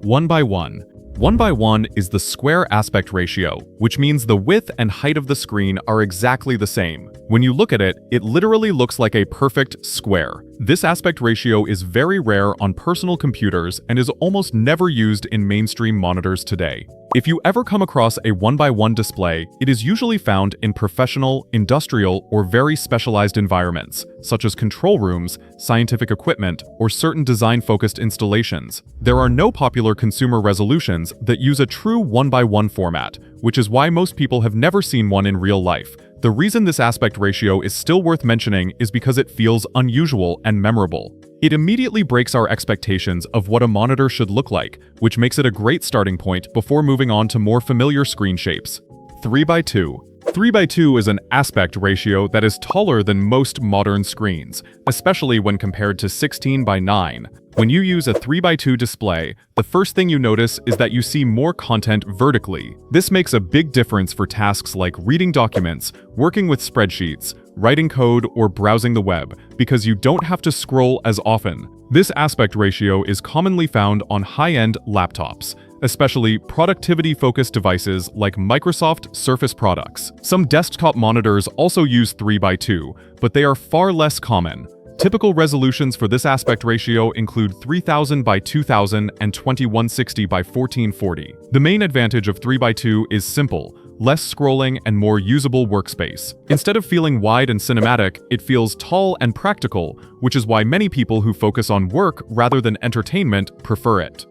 1 by 1. 1 by 1 is the square aspect ratio, which means the width and height of the screen are exactly the same. When you look at it, it literally looks like a perfect square. This aspect ratio is very rare on personal computers and is almost never used in mainstream monitors today. If you ever come across a 1 by 1 display, it is usually found in professional, industrial, or very specialized environments, such as control rooms, scientific equipment, or certain design-focused installations. There are no popular consumer resolutions that use a true 1 by 1 format, which is why most people have never seen one in real life. The reason this aspect ratio is still worth mentioning is because it feels unusual and memorable. It immediately breaks our expectations of what a monitor should look like, which makes it a great starting point before moving on to more familiar screen shapes. 3 by 2. 3 by 2 is an aspect ratio that is taller than most modern screens, especially when compared to 16 by 9. When you use a 3 by 2 display, the first thing you notice is that you see more content vertically. This makes a big difference for tasks like reading documents, working with spreadsheets, writing code, or browsing the web, because you don't have to scroll as often. This aspect ratio is commonly found on high-end laptops, especially productivity-focused devices like Microsoft Surface products. Some desktop monitors also use 3 by 2, but they are far less common. Typical resolutions for this aspect ratio include 3000 by 2000 and 2160 by 1440. The main advantage of 3 by 2 is simple: less scrolling and more usable workspace. Instead of feeling wide and cinematic, it feels tall and practical, which is why many people who focus on work rather than entertainment prefer it.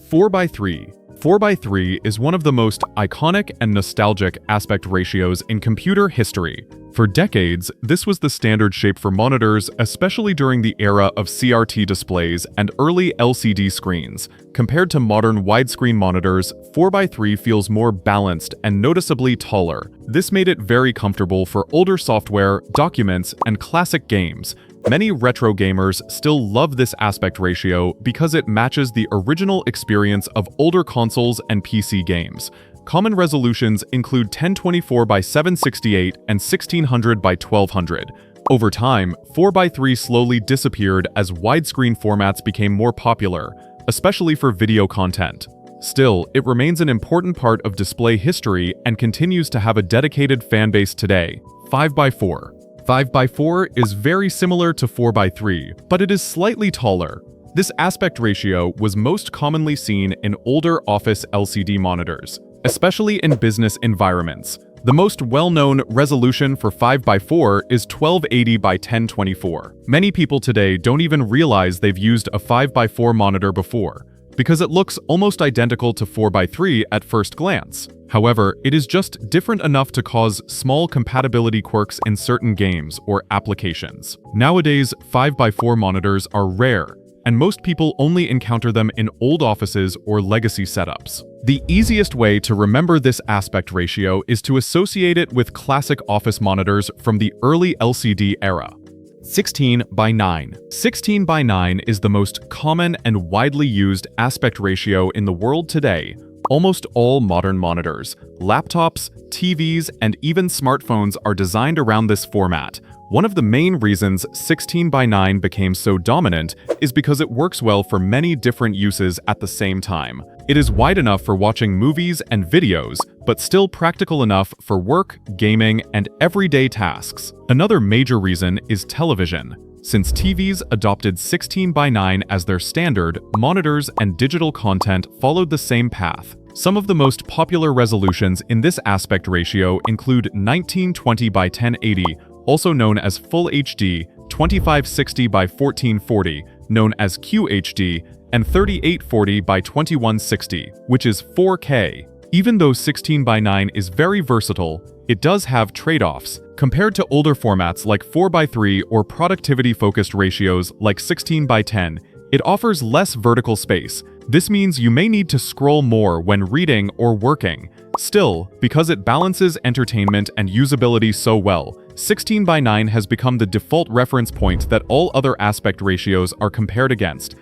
4 by 3. 4 by 3 is one of the most iconic and nostalgic aspect ratios in computer history. For decades, this was the standard shape for monitors, especially during the era of CRT displays and early LCD screens. Compared to modern widescreen monitors, 4 by 3 feels more balanced and noticeably taller. This made it very comfortable for older software, documents, and classic games. Many retro gamers still love this aspect ratio because it matches the original experience of older consoles and PC games. Common resolutions include 1024 by 768 and 1600 by 1200. Over time, 4 by 3 slowly disappeared as widescreen formats became more popular, especially for video content. Still, it remains an important part of display history and continues to have a dedicated fanbase today. 5 by 4. 5 by 4 is very similar to 4 by 3, but it is slightly taller. This aspect ratio was most commonly seen in older office LCD monitors, especially in business environments. The most well-known resolution for 5 by 4 is 1280 by 1024. Many people today don't even realize they've used a 5 by 4 monitor before, because it looks almost identical to 4 by 3 at first glance. However, it is just different enough to cause small compatibility quirks in certain games or applications. Nowadays, 5 by 4 monitors are rare, and most people only encounter them in old offices or legacy setups. The easiest way to remember this aspect ratio is to associate it with classic office monitors from the early LCD era. 16 by 9. 16 by 9 is the most common and widely used aspect ratio in the world today. Almost all modern monitors, laptops, TVs, and even smartphones are designed around this format. One of the main reasons 16 by 9 became so dominant is because it works well for many different uses at the same time. It is wide enough for watching movies and videos, but still practical enough for work, gaming, and everyday tasks. Another major reason is television. Since TVs adopted 16 by 9 as their standard, monitors and digital content followed the same path. Some of the most popular resolutions in this aspect ratio include 1920 by 1080, also known as Full HD, 2560 by 1440, known as QHD, and 3840 by 2160, which is 4K. Even though 16 by 9 is very versatile, it does have trade-offs. Compared to older formats like 4 by 3 or productivity-focused ratios like 16 by 10, it offers less vertical space. This means you may need to scroll more when reading or working. Still, because it balances entertainment and usability so well, 16 by 9 has become the default reference point that all other aspect ratios are compared against.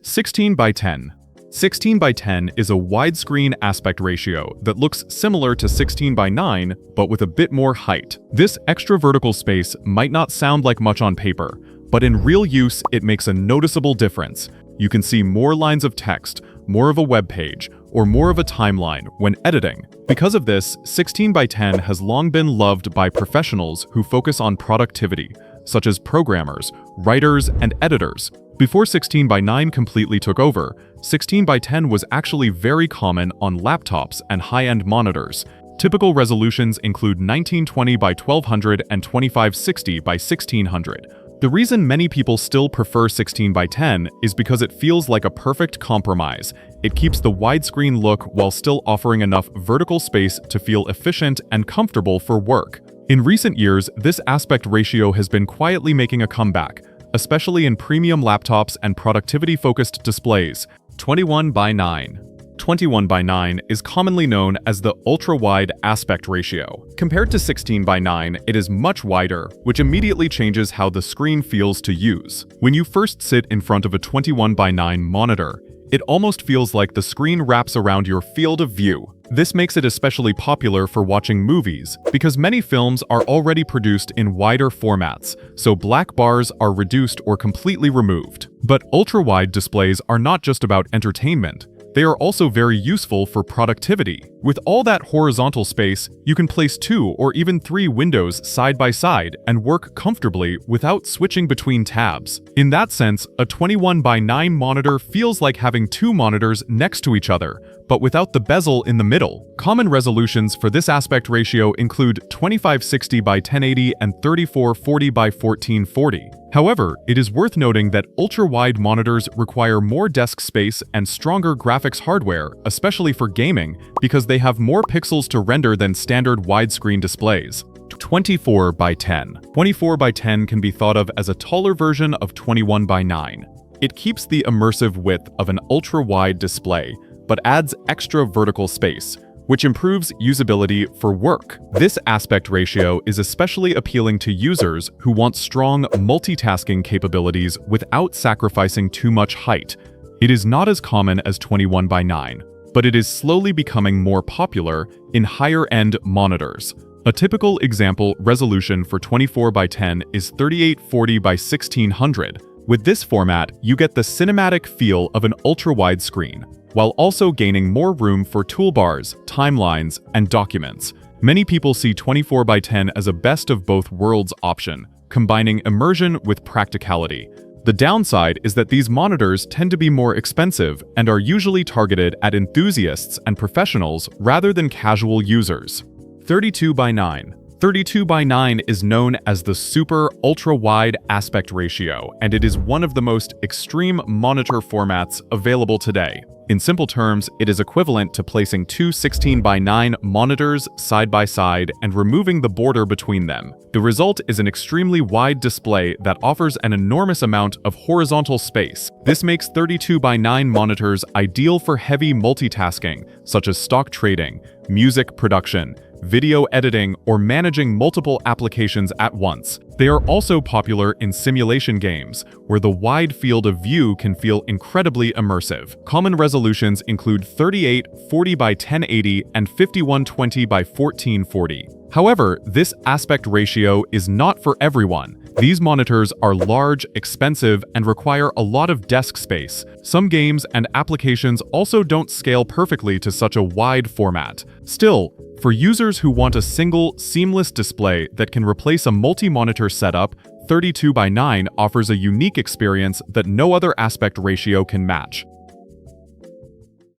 16 by 10. 16 by 10 is a widescreen aspect ratio that looks similar to 16 by 9, but with a bit more height. This extra vertical space might not sound like much on paper, but in real use, it makes a noticeable difference. You can see more lines of text, more of a web page, or more of a timeline when editing. Because of this, 16:10 has long been loved by professionals who focus on productivity, such as programmers, writers, and editors. Before 16:9 completely took over, 16:10 was actually very common on laptops and high-end monitors. Typical resolutions include 1920 by 1200 and 2560 by 1600. The reason many people still prefer 16:10 is because it feels like a perfect compromise. It keeps the widescreen look while still offering enough vertical space to feel efficient and comfortable for work. In recent years, this aspect ratio has been quietly making a comeback, especially in premium laptops and productivity-focused displays. 21:9. 21:9 is commonly known as the ultra-wide aspect ratio. Compared to 16:9, it is much wider, which immediately changes how the screen feels to use. When you first sit in front of a 21:9 monitor, it almost feels like the screen wraps around your field of view. This makes it especially popular for watching movies, because many films are already produced in wider formats, so black bars are reduced or completely removed. But ultra-wide displays are not just about entertainment. They are also very useful for productivity. With all that horizontal space, you can place 2 or even 3 windows side by side and work comfortably without switching between tabs. In that sense, a 21:9 monitor feels like having 2 monitors next to each other, but without the bezel in the middle. Common resolutions for this aspect ratio include 2560 by 1080 and 3440 by 1440. However, it is worth noting that ultra-wide monitors require more desk space and stronger graphics hardware, especially for gaming, because they have more pixels to render than standard widescreen displays. 24:10. 24:10 can be thought of as a taller version of 21:9. It keeps the immersive width of an ultra-wide display, but adds extra vertical space, which improves usability for work. This aspect ratio is especially appealing to users who want strong multitasking capabilities without sacrificing too much height. It is not as common as 21:9, but it is slowly becoming more popular in higher-end monitors. A typical example resolution for 24:10 is 3840 by 1600. With this format, you get the cinematic feel of an ultra-wide screen, while also gaining more room for toolbars, timelines, and documents. Many people see 24:10 as a best of both worlds option, combining immersion with practicality. The downside is that these monitors tend to be more expensive and are usually targeted at enthusiasts and professionals rather than casual users. 32:9. 32:9 is known as the super ultra-wide aspect ratio, and it is one of the most extreme monitor formats available today. In simple terms, it is equivalent to placing 2 16:9 monitors side by side and removing the border between them. The result is an extremely wide display that offers an enormous amount of horizontal space. This makes 32:9 monitors ideal for heavy multitasking, such as stock trading, music production, video editing, or managing multiple applications at once. They are also popular in simulation games, where the wide field of view can feel incredibly immersive. Common resolutions include 3840 by 1080 and 5120 by 1440. However, this aspect ratio is not for everyone. These monitors are large, expensive, and require a lot of desk space. Some games and applications also don't scale perfectly to such a wide format. Still, for users who want a single, seamless display that can replace a multi-monitor setup, 32:9 offers a unique experience that no other aspect ratio can match.